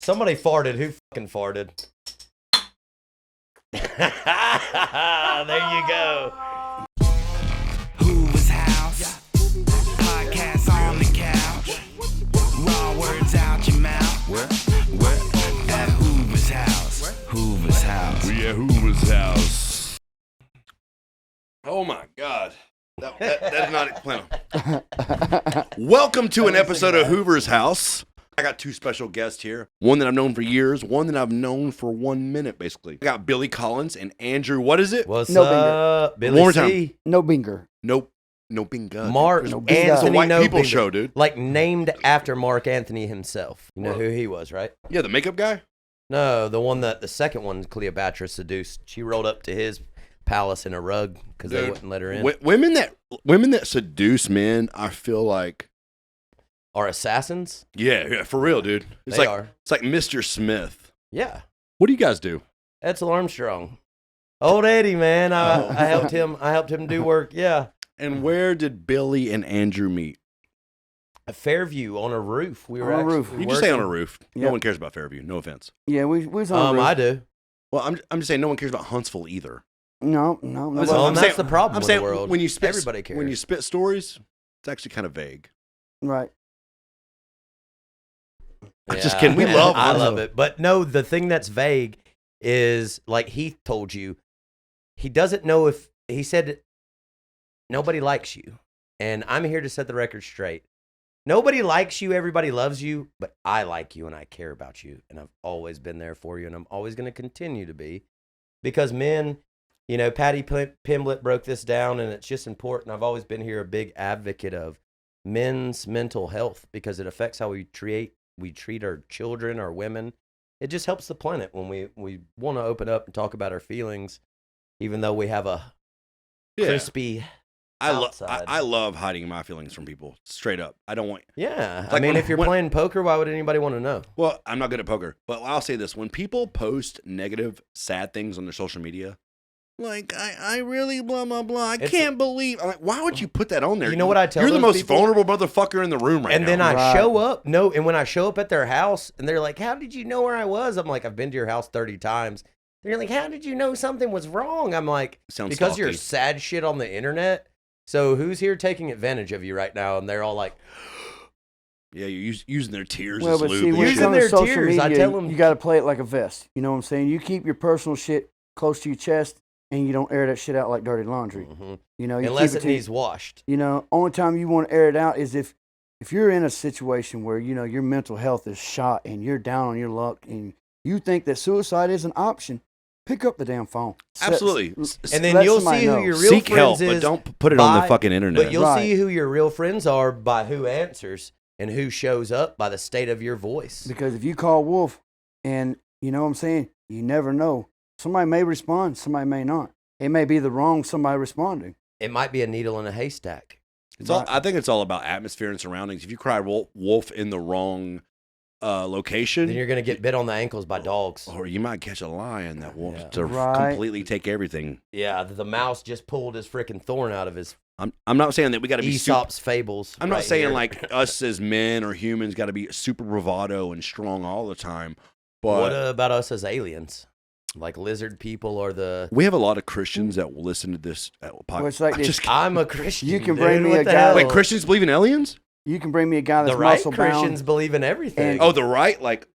Somebody farted. Who fucking farted? There you go. Hoover's house. Podcast on the couch. Raw words out your mouth. What? At Hoover's house. Hoover's house. We at Hoover's house. Oh my God. That is not plan. Welcome to an episode of Hoover's House. I got two special guests here. One that I've known for years, one that I've known for 1 minute, basically. I got Billy Collins and Andrew, what is it? What's No up, Billy One more C? time. No binger. Nope. No bingo. Mark No Anthony, It's a white no people Binger. show, dude. Like named after Mark Anthony himself. You know who he was, right? Yeah, the makeup guy? No, the second one Cleopatra seduced. She rolled up to his palace in a rug because they Dude, wouldn't let her in. Women that seduce men, I feel like, Are assassins? yeah, for real, dude. It's They like are. It's like Mr. Smith. Yeah. What do you guys do? Edsel Armstrong. Old Eddie, man. I helped him. I helped him do work. Yeah. And where did Billy and Andrew meet? At Fairview on a roof. We were On a actually roof. You just say on a working. roof. No Yep. one cares about Fairview. No offense. Yeah, we was on the roof. I do. Well, I'm just saying no one cares about Huntsville either. No. Well, Well, I'm that's saying- the problem I'm with saying the world. when you spit Everybody cares. when you spit stories, it's actually kind of vague. Right. I'm just kidding. We love I Huntsville. love it. But no, the thing that's vague is like Heath told you, he doesn't know if he said nobody likes you. And I'm here to set the record straight. Nobody likes you, everybody loves you, but I like you and I care about you. And I've always been there for you and I'm always going to continue to be. Because men, you know, Patty Pimblett broke this down and it's just important. I've always been here a big advocate of men's mental health because it affects how we treat our children, our women. It just helps the planet when we want to open up and talk about our feelings, even though we have a crispy outside. I love hiding my feelings from people. Straight up. I don't want. Yeah. Like I mean, when- if you're when- playing poker, why would anybody want to know? Well, I'm not good at poker, but I'll say this: when people post negative, sad things on their social media, like I really blah blah blah. I can't believe. I'm like, why would you put that on there? You know what I tell You're the those most people? vulnerable motherfucker in the room right And now. then I Right. show up. No, and when I show up at their house and they're like, how did you know where I was? I'm like, I've been to your house 30 times. They're like, how did you know something was wrong? I'm like, Sounds because you're stalky. sad shit on the internet. So who's here taking advantage of you right now? And they're all like, Yeah, you're using their tears Well, as but lube. see, and when Using it shit. comes to their social tears, I media, tell 'em- you got to play it like a vest. You know what I'm saying? You keep your personal shit close to your chest, and you don't air that shit out like dirty laundry. mhm. You know, you Unless keep it to- needs washed. You know, only time you want to air it out is if you're in a situation where you know your mental health is shot and you're down on your luck and you think that suicide is an option. Pick up the damn phone. Absolutely. And then let you'll somebody see who know. your real Seek friends help, is. but don't put it on the by- fucking internet. But you'll Right. see who your real friends are by who answers and who shows up by the state of your voice. Because if you call Wolf and you know what I'm saying, you never know. Somebody may respond, somebody may not. It may be the wrong somebody responding. It might be a needle in a haystack. It's all. I think it's all about atmosphere and surroundings. If you cry wolf in the wrong location, Then you're going to get bit on the ankles by dogs. or you might catch a lion that wants Yeah. to Right. completely take everything. Yeah, the mouse just pulled his freaking thorn out of his I'm not saying that we got to be. Aesop's fables. I'm not right saying here. like us as men or humans got to be super bravado and strong all the time. But What about us as aliens? Like lizard people or the... we have a lot of Christians that will listen to this Well, podcast. it's like this. I'm a Christian. You can dude. bring me What a the guy- hell? Wait, Christians believe in aliens? You can bring me a guy that's The right muscle Christians bound. believe in everything. And- Oh, the right, like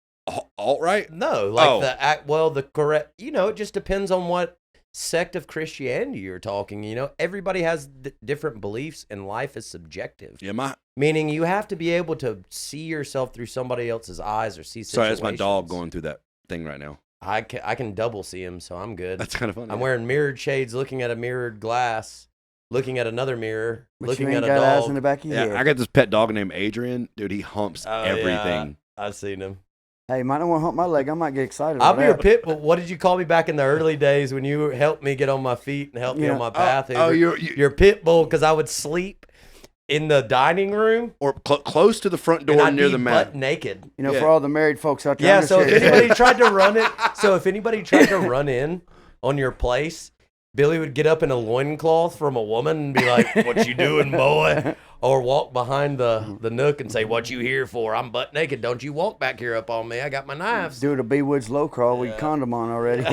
alt right. No, like Oh. the correct, you know, it just depends on what sect of Christianity you're talking. You know, everybody has different beliefs and life is subjective. Yeah, Meaning you have to be able to see yourself through somebody else's eyes or see situations. sorry, that's my dog going through that thing right now. I can double see him, so I'm good. That's kind of funny. I'm wearing mirrored shades, looking at a mirrored glass, looking at another mirror, But looking you at ain't a got eyes in dog. the back of your Yeah, head. I got this pet dog named Adrian. Dude, he humps Oh, everything. yeah, I've seen him. Hey, might not want to hump my leg. I might get excited. I'll about be your that. pit bull. What did you call me back in the early days when you helped me get on my feet and helped me Yeah. on my path? Oh, Hoover? you're your pit bull because I would sleep in the dining room or close to the front door and I'd near be the butt mat. naked. You know, Yeah. for all the married folks out there. Yeah, I'm so just if here- anybody tried to run in on your place Billy would get up in a loincloth from a woman and be like, "What you doing, boy?" Or walk behind the nook and say, "What you here for? I'm butt naked. Don't you walk back here up on me. I got my knives." Do it a B Woods low crawl with your condom on already.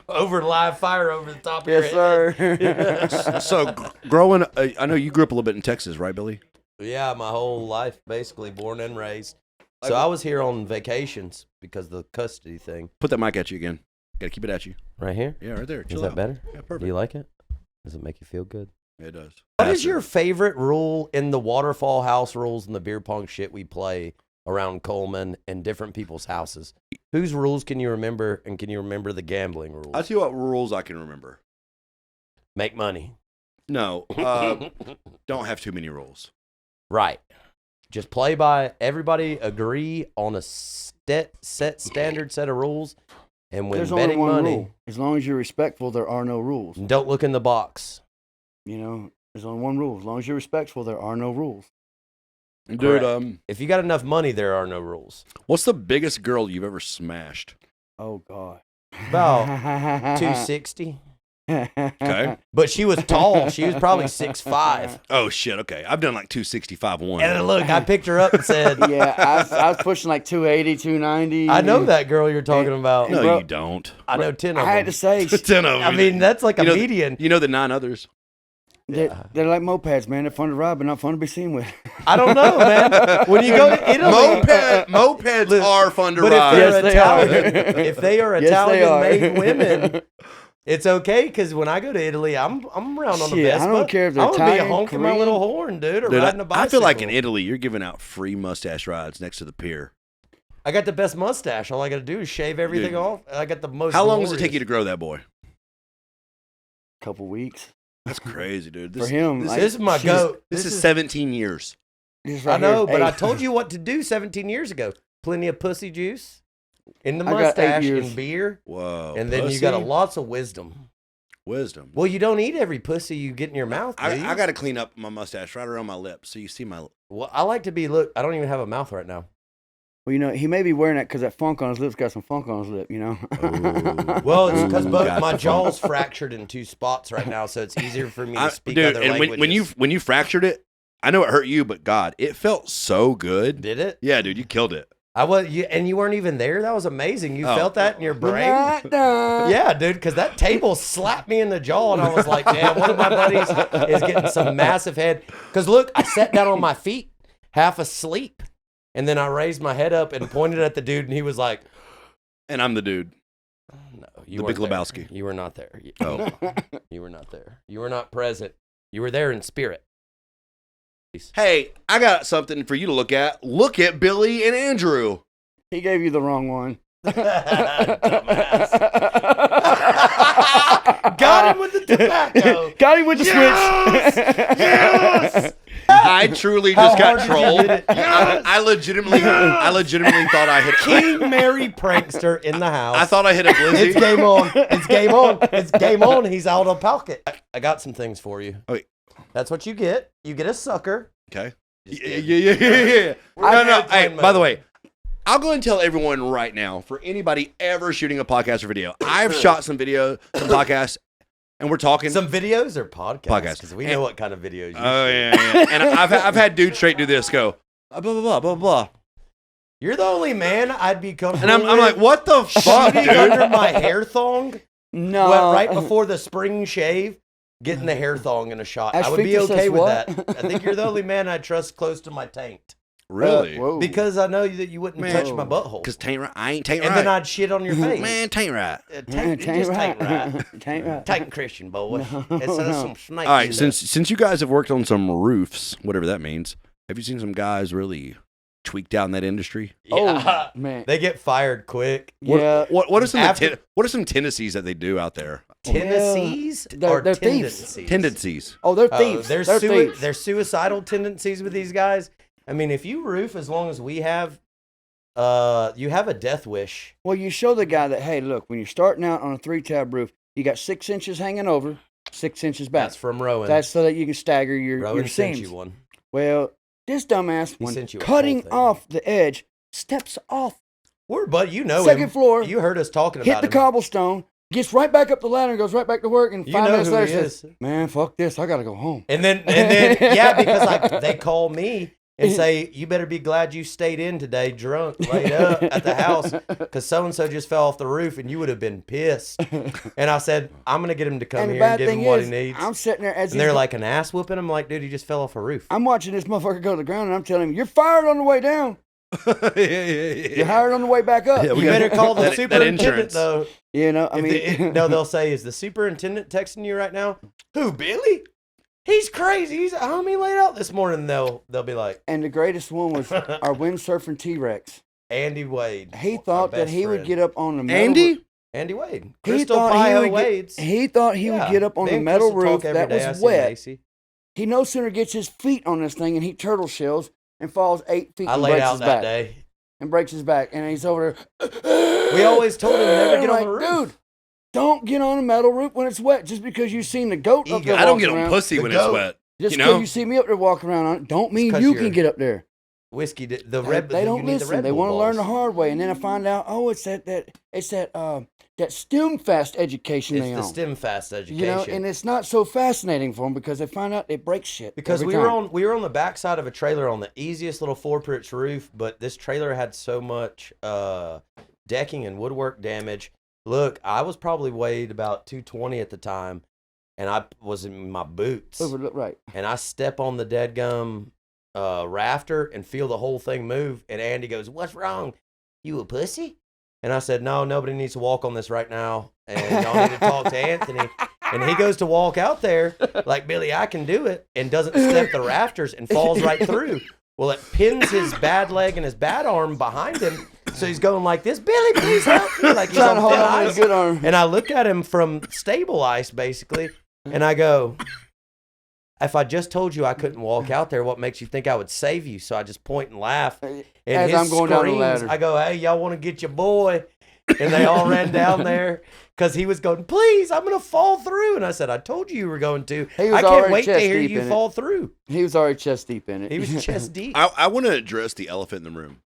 Over live fire over the top of your Yes, head. sir. So growing, I know you grew up a little bit in Texas, right, Billy? Yeah, my whole life, basically, born and raised. So I was here on vacations because of the custody thing. Put that mic at you again. Got to keep it at you. Right here? Yeah, right there. Is Chill that out. better? Yeah, Do perfect. you like it? Does it make you feel good? Yeah, it does. What is your favorite rule in the waterfall house rules and the beer pong shit we play around Coleman and different people's houses? Whose rules can you remember, and can you remember the gambling rules? I'll tell you what rules I can remember. Make money. No, don't have too many rules. Right. Just play by, everybody agree on a set standard set of rules. And when There's only betting one money, rule. As long as you're respectful, there are no rules. don't look in the box. You know, there's only one rule. As long as you're respectful, there are no rules. Dude, Correct. If you got enough money, there are no rules. what's the biggest girl you've ever smashed? Oh, God. About 260. Okay. But she was tall. She was probably 6'5". Oh, shit. Okay. I've done like 265 one. And then look, I picked her up and said, Yeah, I was pushing like 280, 290. I know that girl you're talking about. No, bro, you don't. I know 10 of I had them. to say, 10 of them. I mean, that's like a You know, median. You know the 9 others? they're like mopeds, man. They're fun to ride, but not fun to be seen with. I don't know, man. When you go to Italy, Mopeds are fun to but if ride. they're Yes, they Italian, are. if they are Yes, they are. Italian-made women, it's okay. Because when I go to Italy, I'm around on the Shit, Vespa. I don't care if they're I'm gonna be Italian, honking my Korean. little horn, dude, or Dude, riding a bicycle. I feel like in Italy, you're giving out free mustache rides next to the pier. I got the best mustache. All I got to do is shave everything Dude. off. I got the most. How long does it take glorious- you to grow that boy? Couple weeks. That's crazy, dude. For him, like, This is my she's- goat. This is 17 years. this I right know, here, but I 8. told you what to do 17 years ago. Plenty of pussy juice in the I got 8 mustache years. and beer, Whoa. and then you pussy? got lots of wisdom. Wisdom. Well, you don't eat every pussy you get in your mouth, do you? I got to clean up my mustache right around my lips so you see my. Well, I like to be. Look, I don't even have a mouth right now. Well, you know, he may be wearing that because that funk on his lips got some funk on his lip, you know? Well, it's because Got my the jaw's fractured in 2 spots right now, so it's easier for me to speak Dude, other and languages. when you fractured it, I know it hurt you, but God, it felt so good. Did it? Yeah, dude, you killed it. I was, and you weren't even there. That was amazing. You Oh. felt that in your brain. Yeah. Yeah, dude, because that table slapped me in the jaw, and I was like, damn, one of my buddies is getting some massive head. Because look, I sat down on my feet, half asleep, and then I raised my head up and pointed at the dude, and he was like, And I'm the dude. no, you The weren't Big there. Lebowski. You were not there. Oh. You were not there. You were not present. You were there in spirit. Hey, I got something for you to look at. Look at Billy and Andrew. He gave you the wrong one. Got him with the tobacco. Got him with the Yes! switch. Yes! I truly just How got hard did you trolled. hit it? I legitimately thought I hit. King Mary prankster in the house. I thought I hit a blizzy. It's game on. It's game on. It's game on. He's out of pocket. I got some things for you. Okay. That's what you get. You get a sucker. Okay. Just Yeah, kidding. yeah. We're No, in no. airplane Hey, mode. by the way, I'll go and tell everyone right now, for anybody ever shooting a podcast or video, I've shot some video, some podcasts, and we're talking. Some videos or podcasts? Podcasts. Because we know what kind of videos you Oh shoot. yeah. And I've had dudes straight do this, go blah blah blah blah blah, You're the only man I'd be and comfortable I'm like, what the fuck, shooting dude? under my hair thong No. right before the spring shave, getting the hair thong in a shot. As I would be Victor says okay with what? that. I think you're the only man I trust close to my taint. Really? Whoa. Because I know that you wouldn't Man. touch my butthole. Because taint right. I ain't taint And right. then I'd shit on your face. Man, taint right. Taint, just taint right. Taint right. Taint Christian, boy. No, It's no. some snakes. All right, in there. since you guys have worked on some roofs, whatever that means, have you seen some guys really tweak down that industry? Yeah. Oh, man. They get fired quick. Yeah. What are some After- what are some tendencies that they do out there? Tendencies They're- or they're thieves. tendencies? Tendencies. Oh, they're Oh, thieves. there's they're thieves. there's suicidal tendencies with these guys. I mean, if you roof as long as we have, you have a death wish. Well, you show the guy that, hey, look, when you're starting out on a 3-tab roof, you got 6 inches hanging over, 6 inches back. That's from Rowan. That's so that you can stagger your Rowan sent seams. you one. Well, this dumbass, He when sent you a cutting whole thing. off the edge, steps off But you know Second him. floor. You heard us talking Hit about the him. cobblestone. Gets right back up the ladder and goes right back to work. And You 5 know minutes who later he says, is. "Man, fuck this. I gotta go home." And then, yeah, because like they call me and say, "You better be glad you stayed in today, drunk, laid up at the house, because so and so just fell off the roof, and you would have been pissed." And I said, "I'm gonna get him to come And the here and bad give him thing what is, he needs." I'm sitting there as And they're like an ass whooping. I'm like, dude, he just fell off a roof. I'm watching this motherfucker go to the ground, and I'm telling him, "You're fired on the way down. You're hired on the way back up." Yeah, we You got better call the that superintendent insurance. though. You know, I If mean, they- no, they'll say, "Is the superintendent texting you right now?" Who, Billy? He's crazy. He's a homie laid out this morning. They'll be like, and the greatest one was our windsurfing T-Rex. Andy Wade. He our thought that best he would friend. get up on the metal Andy? Andy Wade. He Crystal thought he Pio would get- Wades. He thought he would Yeah, get up on me the and metal Crystal roof talk every that day. I was see wet. Macy. He no sooner gets his feet on this thing and he turtle shells and falls 8 feet I and laid breaks out his that back. day. And breaks his back. And he's over there. We always told him never get I'm on the like, roof. Dude, don't get on a metal roof when it's wet just because you've seen the goat up there I don't get walking on around. pussy The when goat. it's wet. Just you because know? you see me up there walking around on it, don't mean 'cause you you're- can get up there. Whiskey, the They Red. don't you need the listen. Red They Bull want to learn the balls. hard way, and then I find out, oh, it's that STEM fast education It's they the own. STEM fast education. You know, and it's not so fascinating for them because they find out it breaks shit. Because every we time. were on the backside of a trailer on the easiest little 4-pitch roof, but this trailer had so much decking and woodwork damage. Look, I was probably weighed about 220 at the time, and I was in my boots, Overlook, right. and I step on the deadgum rafter and feel the whole thing move. And Andy goes, "What's wrong? You a pussy?" And I said, "No, nobody needs to walk on this right now, and y'all need to talk to Anthony." And he goes to walk out there like, "Billy, I can do it," and doesn't step the rafters and falls right through. Well, it pins his bad leg and his bad arm behind him. So he's going like this, "Billy, please help me." Like he's Trying on to hold thin on to ice. his good arm. And I look at him from stable ice, basically, and I go, "If I just told you I couldn't walk out there, what makes you think I would save you?" So I just point and laugh. And As his I'm going down the screams, ladder. I go, "Hey, y'all want to get your boy?" And they all ran down there because he was going, "Please, I'm going to fall through." And I said, "I told you were going to. He was I can't already wait to chest hear deep you in it. fall through." He was already chest deep in it. He was chest deep. I want to address the elephant in the room.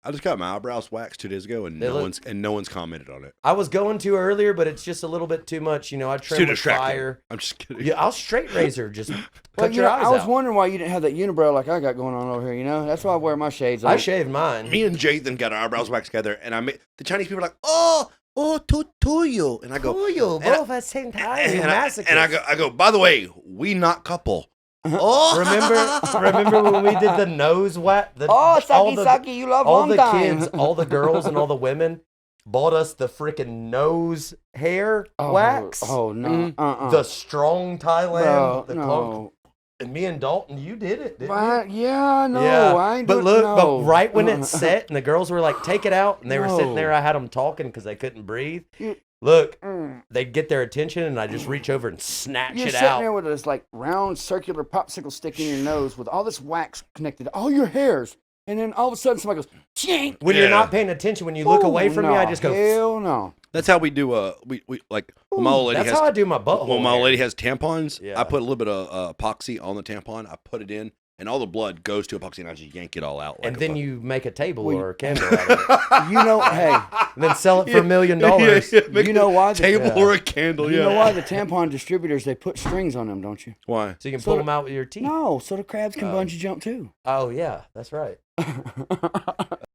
I just got my eyebrows waxed 2 days ago, and They no look- one's commented on it. I was going to earlier, but it's just a little bit too much. You know, I It's trim too with distracting. fire. I'm just kidding. Yeah, I'll straight razor. Just Well, cut you your know, eyes I was out. wondering why you didn't have that unibrow like I got going on over here. You know, that's why I wear my shades on. I shaved mine. Me and Jathan got our eyebrows waxed together, and the Chinese people are like, "Oh, tuyo," and I go, you and I- both at the same time. you and I masochist. go. By the way, we not couple. Oh, remember when we did the nose whack? Oh, all Saki, you love all long the time. kids, all the girls, and all the women bought us the freaking nose hair wax. Oh no, The strong Thailand, Bro, the no. clunk. And me and Dalton, you did it, didn't Why? you? Yeah, no, Yeah, I ain't but doing- look, no. but right when it's set, and the girls were like, "Take it out," and they were sitting No. there. I had them talking because they couldn't breathe. You- Look, Mm. they'd get their attention, and I just reach over and snatch You're it sitting out. there with this like round circular popsicle stick in your nose with all this wax connected to all your hairs, and then all of a sudden somebody goes, "Chink!" When you're Yeah. not paying attention, when you look away Ooh, from me, no, I just go. hell no. That's how we do. We like when my old lady That's has. how I do my butthole. When my hair. old lady has tampons, Yeah. I put a little bit of epoxy on the tampon. I put it in, and all the blood goes to epoxy, and I just yank it all out. Like and a then fuck- you make a table Well, or a candle out of it, You know, hey, and then sell it for $1 million. Make you know why the, table Yeah. or a candle. you Yeah. know why the tampon distributors they put strings on them, don't you? Why? So you can So pull the- them out with your teeth. No, so the crabs can Oh. bungee jump too. Oh yeah, that's right.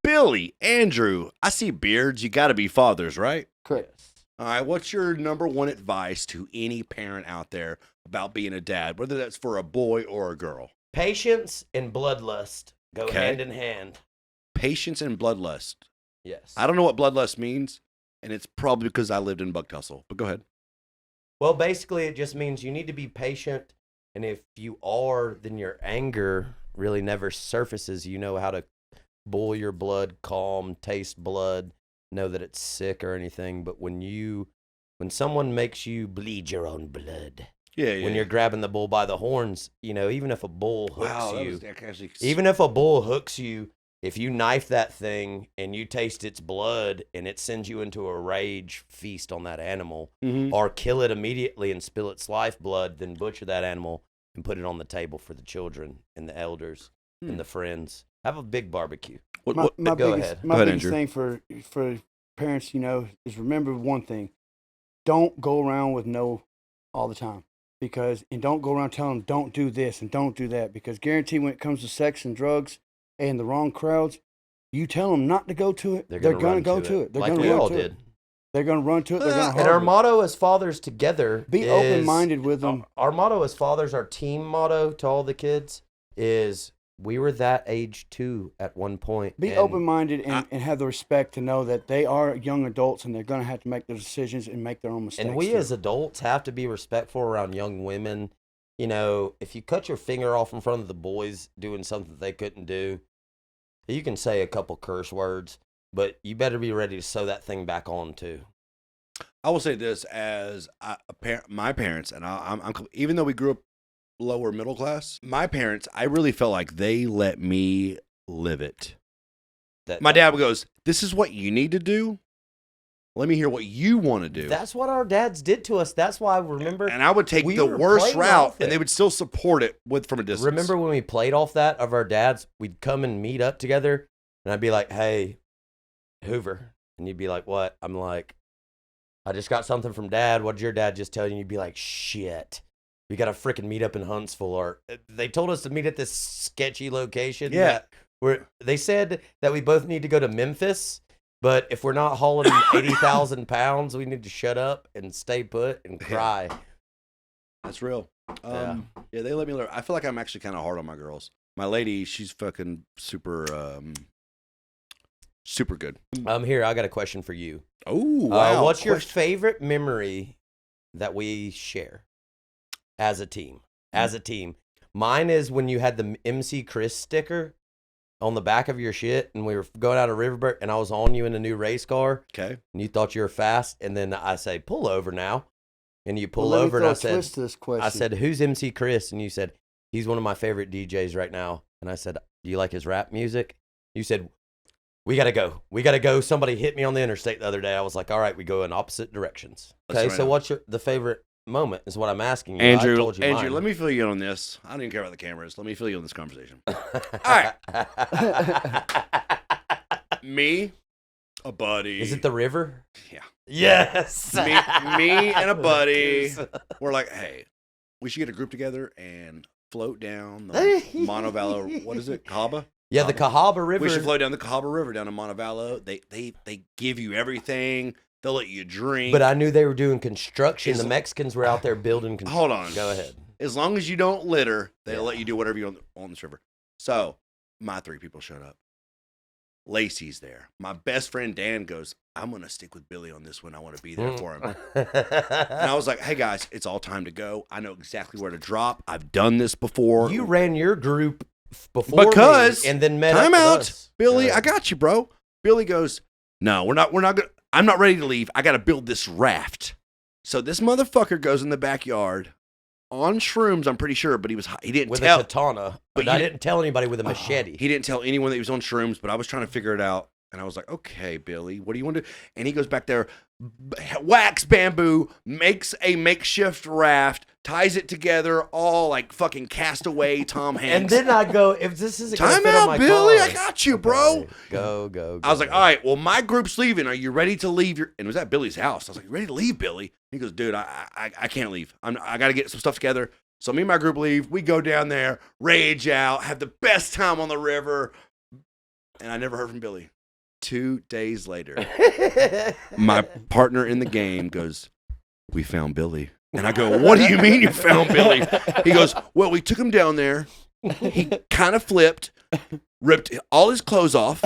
Billy, Andrew, I see beards. You got to be fathers, right? Correct. All right. What's your number one advice to any parent out there about being a dad, whether that's for a boy or a girl? Patience and bloodlust go Okay. hand in hand. Patience and bloodlust. Yes. I don't know what bloodlust means, and it's probably because I lived in Buck Tussle. But go ahead. Well, basically, it just means you need to be patient, and if you are, then your anger really never surfaces. You know how to boil your blood, calm, taste blood, know that it's sick or anything. But when someone makes you bleed your own blood, Yeah. when you're grabbing the bull by the horns, you know, even if a bull hooks you, actually. even if a bull hooks you, if you knife that thing and you taste its blood and it sends you into a rage feast on that animal, Mhm. or kill it immediately and spill its lifeblood, then butcher that animal and put it on the table for the children and the elders and the friends. Have a big barbecue. What, My Go biggest, ahead. my Go ahead, biggest Andrew. thing for parents, is remember one thing: don't go around with no all the time, and don't go around telling them don't do this and don't do that, because guarantee when it comes to sex and drugs and the wrong crowds, you tell them not to go to it, they're gonna run go to it. They're like gonna we run all to did. it. They're gonna run to it. They're gonna And our harbor it. motto as fathers together Be is, open-minded with them. Our motto as fathers, our team motto to all the kids is, we were that age too at one point. Be and open-minded and have the respect to know that they are young adults and they're going to have to make their decisions and make their own mistakes. And we too. as adults have to be respectful around young women. You know, if you cut your finger off in front of the boys doing something they couldn't do, you can say a couple curse words, but you better be ready to sew that thing back on too. I will say this as my parents, and I'm even though we grew up lower middle class, my parents, I really felt like they let me live it. My dad goes, "This is what you need to do. Let me hear what you want to do." That's what our dads did to us. That's why, remember, And I would take we the were worst playing route, off it. and they would still support it from a distance. remember when we played off that of our dads, we'd come and meet up together, and I'd be like, "Hey, Hoover," and you'd be like, "What?" I'm like, "I just got something from Dad. What did your dad just tell you?" And you'd be like, "Shit, we got to freaking meet up in Huntsville." Or they told us to meet at this sketchy location. Yeah. Where they said that we both need to go to Memphis, but if we're not hauling 80,000 pounds, we need to shut up and stay put and cry. That's real. Yeah, they let me learn. I feel like I'm actually kind of hard on my girls. My lady, she's fucking super, super good. Here, I got a question for you. Oh, wow. What's your favorite memory that we share as a team? As a team, mine is when you had the MC Chris sticker on the back of your shit, and we were going out of Riverburg, and I was on you in a new race car, Okay. and you thought you were fast, and then I say, "Pull over now," and you pull Well, let me over, throw and a twist to this question. I said, "Who's MC Chris?" And you said, "He's one of my favorite DJs right now." And I said, "Do you like his rap music?" You said, "We gotta go. We gotta go." Somebody hit me on the interstate the other day. I was like, "All right, we go in opposite directions." Let's Okay, try so now. what's the favorite moment is what I'm asking you. Andrew, I told you mine. let me fill you in on this. I don't even care about the cameras. Let me fill you in this conversation. All right. Me, a buddy. Is it the river? Yeah. Yes. Me and a buddy. We're like, hey, we should get a group together and float down the Montevallo. What is it? Cahaba? Yeah, the Cahaba River. We should float down the Cahaba River down to Montevallo. They give you everything. They'll let you drink. But I knew they were doing construction. Is- The Mexicans were out there building construction. Hold on. Go ahead. As long as you don't litter, they'll Yeah. let you do whatever you want on this river. So my 3 people showed up. Lacey's there. My best friend Dan goes, "I'm going to stick with Billy on this one. I want to be there for him." And I was like, "Hey guys, it's all time to go. I know exactly where to drop. I've done this before." You ran your group before Because me and then met time up out, with us. Billy. Go I ahead. got you, bro. Billy goes, "No, we're not gonna. I'm not ready to leave. I got to build this raft." So this motherfucker goes in the backyard on shrooms. I'm pretty sure, but he didn't with tell. a katana, but but I you- didn't tell anybody with a machete. He didn't tell anyone that he was on shrooms, but I was trying to figure it out. And I was like, "Okay, Billy, what do you want to do?" And he goes back there, whacks bamboo, makes a makeshift raft, ties it together, all like fucking Castaway Tom Hanks. And then I go, "If this isn't gonna Time fit on out, my Billy. car." I got you, bro. Okay, Go. I was like, "All right, well, my group's leaving. Are you ready to leave your?" And it was at Billy's house. I was like, "You ready to leave, Billy?" He goes, "Dude, I can't leave. I got to get some stuff together." So me and my group leave. We go down there, rage out, have the best time on the river. And I never heard from Billy. 2 days later, my partner in the game goes, "We found Billy." And I go, "What do you mean you found Billy?" He goes, "Well, we took him down there. He kind of flipped, ripped all his clothes off,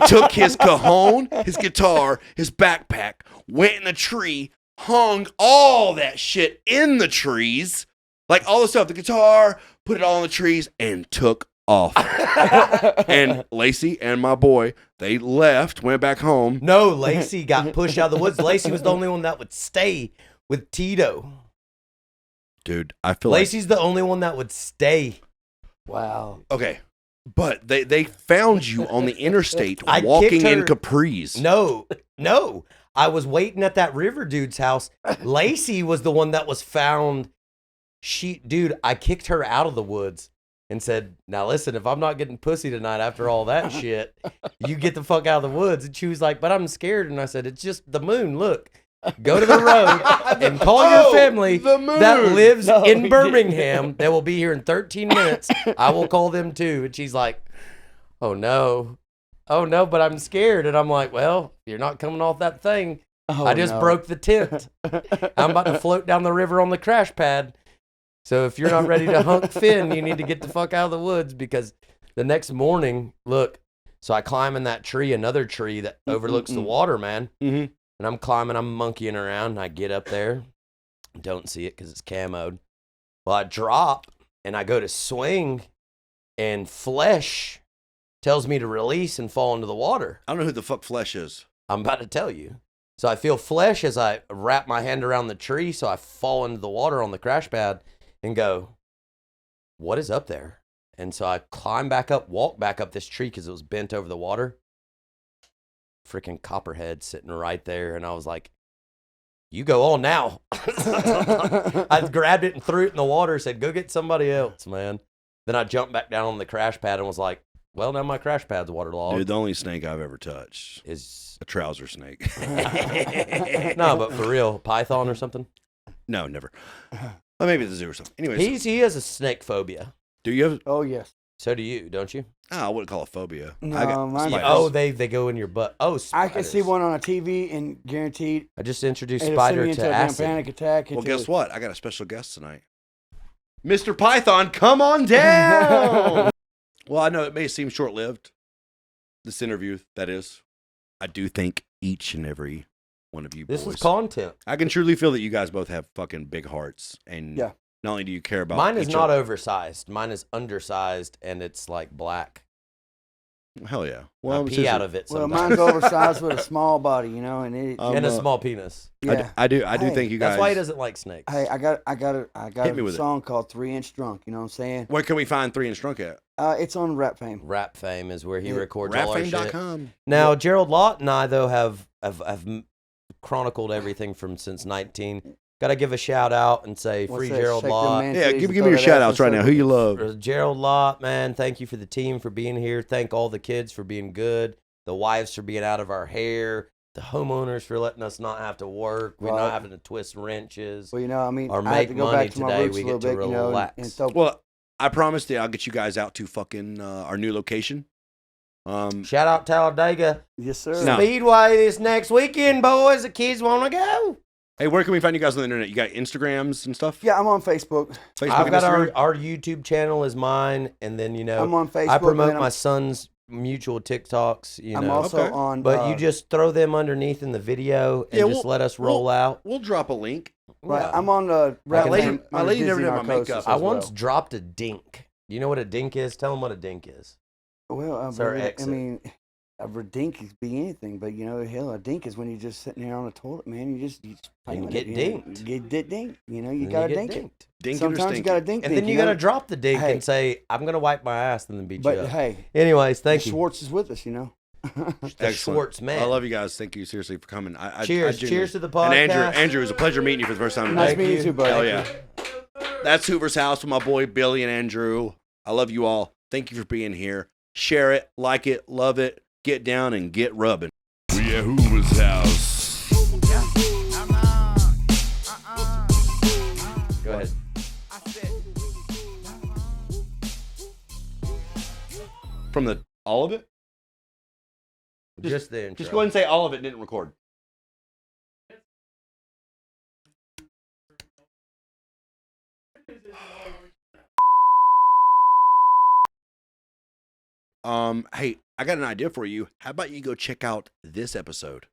took his cajon, his guitar, his backpack, went in the tree, hung all that shit in the trees, like all the stuff, the guitar, put it all in the trees, and took off." And Lacey and my boy, they left, went back home. No, Lacey got pushed out of the woods. Lacey was the only one that would stay with Tito. Dude, I feel Lacey's the only one that would stay. Wow. like, okay, but they found you on the interstate I walking kicked in her- capris. No. I was waiting at that river dude's house. Lacey was the one that was found. Dude, I kicked her out of the woods. and said, "Now listen, if I'm not getting pussy tonight after all that shit, you get the fuck out of the woods." And she was like, "But I'm scared." And I said, "It's just the moon. Look, go to the road and call your family the moon. that lives No, in he Birmingham. They will be here in 13 minutes. I will call them too." And she's like, "Oh no, but I'm scared." And I'm like, "Well, you're not coming off that thing. Oh, I just no. broke the tent. I'm about to float down the river on the crash pad. So if you're not ready to hunk fin, you need to get the fuck out of the woods," because the next morning, look, so I climb in that tree, another tree that overlooks the water, man. Mhm. And I'm climbing, I'm monkeying around, and I get up there. Don't see it because it's camoed. Well, I drop, and I go to swing, and flesh tells me to release and fall into the water. I don't know who the fuck Flesh is. I'm about to tell you. So I feel flesh as I wrap my hand around the tree, so I fall into the water on the crash pad and go, "What is up there?" And so I climb back up, walk back up this tree because it was bent over the water. Freaking copperhead sitting right there. And I was like, "You go on now." I grabbed it and threw it in the water, said, "Go get somebody else, man." Then I jumped back down on the crash pad and was like, "Well, now my crash pad's waterlogged." Dude, the only snake I've ever touched Is a trouser snake. no, but for real, python or something. No, never. Well, maybe at the zoo or something. Anyways, He has a snake phobia. do you have? Oh, yes. So do you, don't you? I wouldn't call it phobia. No, I got mine- spiders. Oh, they go in your butt. Oh, I can see spiders. one on a TV and guaranteed I just introduced it'll send spider me into to a damn acid. panic attack. Well, into guess a- what? I got a special guest tonight. Mr. Python, come on down. Well, I know it may seem short-lived, this interview, that is. I do think each and every one of you This boys. is content. I can truly feel that you guys both have fucking big hearts. And Yeah. not only do you care about Mine is each not other. oversized. Mine is undersized, and it's like black. Hell yeah. I Well, pee out of it Well, sometimes. mine's oversized with a small body, you know, and it. Um, and a small penis. yeah. I do Hey, think you guys. That's why he doesn't like snakes. Hey, I got Hit me a with it. song called 3-Inch Drunk. You know what I'm saying? Where can we find 3 Inch Drunk at? It's on Rap Fame. Rap Fame is where he Yeah. records all our shit. Rapfame.com. Now, Gerald Lott and I, though, have chronicled everything from since 19. Got to give a shout out and say What's free that? Gerald Shake them Lott. man Yeah, titties give and me throw your that shout ass outs in right now. Who you love? Gerald Lott, man, thank you for the team for being here. Thank all the kids for being good. The wives for being out of our hair. The homeowners for letting us not have to work. We're Right. not having to twist wrenches. Well, you know, I mean, Or I had make to go money back to my today, roots we a little get to bit, you know, relax. and so Well, I promise that I'll get you guys out to fucking our new location. Shout out Talladega yes, sir. No. Speedway this next weekend, boys. The kids want to go. Hey, where can we find you guys on the internet? You got Instagrams and stuff? Yeah, I'm on Facebook. Facebook I've and got Instagram? our YouTube channel is mine, and then I'm on Facebook. I promote and my son's mutual TikToks. You I'm know, also Okay. on. but you just throw them underneath in the video and Yeah, just let us roll out. We'll drop a link. right. Yeah. I'm on the Rap lady- Fame my under lady never Disney did my Narcosis makeup. as I well. once dropped a dink. Do you know what a dink is? Tell them what a dink is. Well, It's our brother, I exit. mean, a dink could be anything, but you know, hell, a dink is when you're just sitting there on the toilet, man. You just play And with get it, you know. dinked. Get dinked. You know, you And gotta get dink it. dinked. Dink it or Sometimes you stink gotta it. dink. And then you know? gotta drop the dink Hey. and say, "I'm gonna wipe my ass," and then beat But you up. hey, Anyways, thank you. Schwartz is with us, you know. That's Excellent. Schwartz, man. I love you guys. Thank you seriously for coming. I Cheers. genuinely- Cheers to the podcast. And Andrew, it was a pleasure meeting you for the first time Nice today. meeting you too, buddy. Hell yeah. That's Hoover's House with my boy Billy and Andrew. I love you all. Thank you for being here. Share it, like it, love it, get down and get rubbing. We at Hoover's house. Go ahead. From the all of it? Just the intro. Just go ahead and say all of it didn't record. Hey, I got an idea for you. How about you go check out this episode?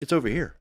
It's over here.